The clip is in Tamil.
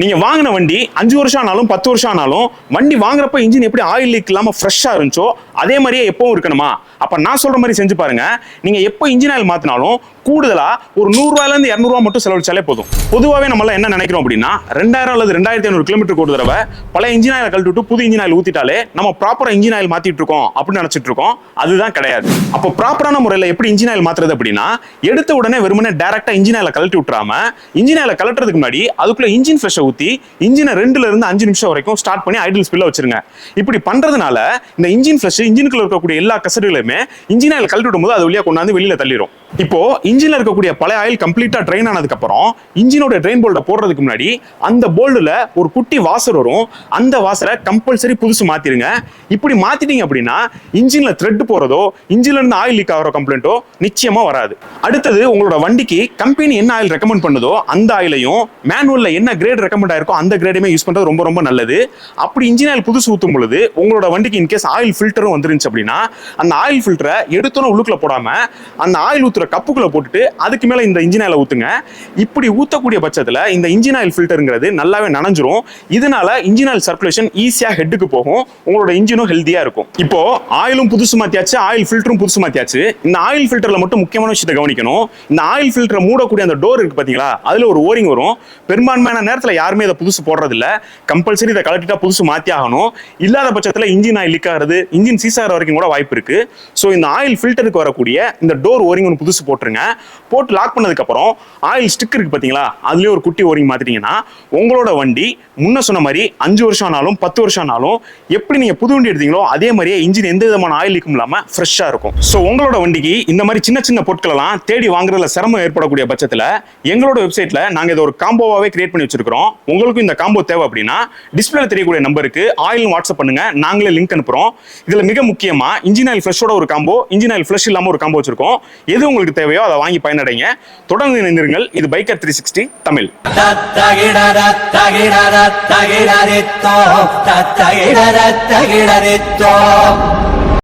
நீங்க வாங்கின வண்டி 5 வருஷம் ஆனாலும் 10 வருஷம் ஆனாலும் வண்டி வாங்குறப்ப இன்ஜின் எப்படி ஆயில் லீக் இல்லாம ஃப்ரெஷ்ஷா இருந்துச்சோ அதே மாதிரியே எப்பவும் இருக்கணுமா? அப்ப நான் சொல்ற மாதிரி செஞ்சு பாருங்க. நீங்க எப்போ இன்ஜின் ஆயில் மாத்தினாலும் கூடுதலா ஒரு 100 ரூபாயில இருந்து 200 ரூபாய் மட்டும் செலவழிச்சாலே போதும். பொதுவாகவே நம்ம என்ன நினைக்கிறோம் அப்படின்னா 2000 அல்லது 2500 கிலோமீட்டருக்கு ஒரு தடவை பழைய இன்ஜின் ஆயில் கழட்டிட்டு புது இன்ஜின் ஆயில் ஊத்திட்டாலே நம்ம ப்ராப்பரா இன்ஜின் ஆயில் மாத்திட்டு இருக்கோம் அப்படின்னு நினைச்சிட்டு இருக்கோம். அதுதான் கிடையாது. அப்போ ப்ராப்பரான முறையில் எப்படி இன்ஜின் ஆயில் மாத்துறது அப்படின்னா, எடுத்த உடனே வெறுமனே டைரக்டா இன்ஜின் ஆயில் கழட்டி விட்டுறாம இன்ஜின் ஆயில் கழட்டுறதுக்கு முன்னாடி அதுக்குள்ள இன்ஜின் ஃப்ரெஷ் ஊத்தி இன்ஜினை 2 ல இருந்து 5 நிமிஷம் வரைக்கும் ஸ்டார்ட் பண்ணி ஐடில் ஸ்பில்ல வச்சிருங்க. இப்படி பண்றதுனால இந்த இன்ஜின் ஃப்ரெஷ் இன்ஜினுக்குள்ள இருக்கக்கூடிய எல்லா கசடுகளுமே இன்ஜின் ஆயில் கழட்டி விடும்போது அது வழியா கொண்டாந்து வெளியில தள்ளிடும். இப்போ இன்ஜின்ல இருக்கக்கூடிய பழைய ஆயில் கம்ப்ளீட்டா ட்ரெயின் ஆனதுக்கு அப்புறம் இன்ஜினோட ட்ரெயின் போல்ட போடுறதுக்கு முன்னாடி அந்த போல்டுல ஒரு குட்டி வாசர் வரும். அந்த வாசரை கம்பல்சரி புதுசு மாத்திருங்க. இப்படி மாத்திட்டீங்க அப்படின்னா இன்ஜின்ல த்ரெட் போறதோ இன்ஜின்ல இருந்து ஆயில் லீக் ஆகிற கம்ப்ளைண்டோ நிச்சயமா வராது. அடுத்தது உங்களோட வண்டிக்கு கம்பெனி என்ன ஆயில் ரெக்கமெண்ட் பண்ணுதோ அந்த ஆயிலையும் மேனுவல்ல என்ன கிரேட் ரெக்கமெண்ட் ஆயிருக்கோ அந்த கிரேடையுமே யூஸ் பண்றது ரொம்ப ரொம்ப நல்லது. அப்படி இன்ஜின் ஆயில் புதுசு ஊத்தும் பொழுது உங்களோட வண்டிக்கு இன்கேஸ் ஆயில் ஃபில்டரும் வந்துருந்துச்சு அப்படின்னா அந்த ஆயில் ஃபில்டரை எடுத்தோன்னு உள்ளுக்குள்ள போடாம அந்த ஆயில் ஊத்துற கப்புக்குள்ள போட்டுட்டு அதுக்கு மேல இந்த இன்ஜின் ஆயில ஊத்துங்க. இப்படி ஊத்தக்கூடிய பட்சத்துல இந்த இன்ஜின் ஆயில் ஃபில்டருங்கிறது நல்லாவே நனைஞ்சிரும். இதனால இன்ஜின் ஆயில் சர்க்குலேஷன் ஈஸியா ஹெட்டுக்கு போகும். உங்களோட இன்ஜினும் ஹெல்தியா இருக்கும். இப்போ ஆயிலும் புதுசு மாத்தியாச்சு, ஆயில் ஃபில்டரும் புதுசு மாத்தியாச்சு. இந்த ஆயில் ஃபில்டர்ல மட்டும் முக்கியமான விஷயத்தை கவனிக்கணும். இந்த ஆயில் ஃபில்டரை மூடக்கூடிய அந்த டோர் இருக்கு பாத்தீங்களா, அதுல ஒரு ஓரிங் வரும். பெரும்பான்மையான நேரத்துல யாருமே இதை புதுசு போடுறது இல்ல. கம்பல்சரி இதை கலட்டிட்டா புதுசு மாத்தி ஆகணும். இல்லாத பட்சத்துல இன்ஜின் ஆயில் லீக் ஆகிறது, இன்ஜின் சீஸ் ஆகிற வரைக்கும் கூட வாய்ப்பு இருக்கு. ஸோ இந்த ஆயில் ஃபில்டருக்கு வரக்கூடிய இந்த டோர் ஓரிங் ஒன்று புதுசு போட்டுருங்க. போட்டு லாக் பண்ணதுக்கு அப்புறம் ஆயில் ஸ்டிக் இருக்கு பாத்தீங்களா, அதுலயே ஒரு குட்டி ஓரிங் மாத்திட்டீங்கன்னா உங்களோட வண்டி முன்ன சொன்ன மாதிரி 5 வருஷம் ஆனாலும் 10 வருஷம் ஆனாலும் எப்படி நீங்க புது வண்டி எடுத்தீங்களோ அதே மாதிரியே இன்ஜின் எந்த விதமான ஆயில் லீக்கும் இல்லாம ஃப்ரெஷ்ஷா இருக்கும். ஸோ உங்களோட வண்டிக்கு இந்த மாதிரி சின்ன சின்ன பொருட்கள் எல்லாம் தேடி வாங்குறதுல சிரமம் ஏற்படக்கூடிய பட்சத்துல எங்களோட வெப்சைட்ல நாங்க இதை ஒரு காம்போவாவே கிரியேட் பண்ணி வச்சிருக்கிறோம். உங்களுக்கும் இந்த காம்போ தேவை அப்படின்னா டிஸ்பிளேல தெரியக்கூடிய நம்பருக்கு ஆயில் வாட்ஸ்அப் பண்ணுங்க, நாங்களே லிங்க் அனுப்புறோம். இதுல மிக முக்கியமா இன்ஜின் ஆயில் ஃப்ரெஷ்ஷோட ஒரு காம்போ, இன்ஜின் ஆயில் ஃப்ரெஷ் இல்லாம ஒரு காம்போ வச்சிருக்கோம். எது உங்களுக்கு தேவையோ அதை வாங்கி பயனடைங்க. தொடர்ந்து இணைந்திருங்கள். இது பைக்கர் 360 தமிழ்.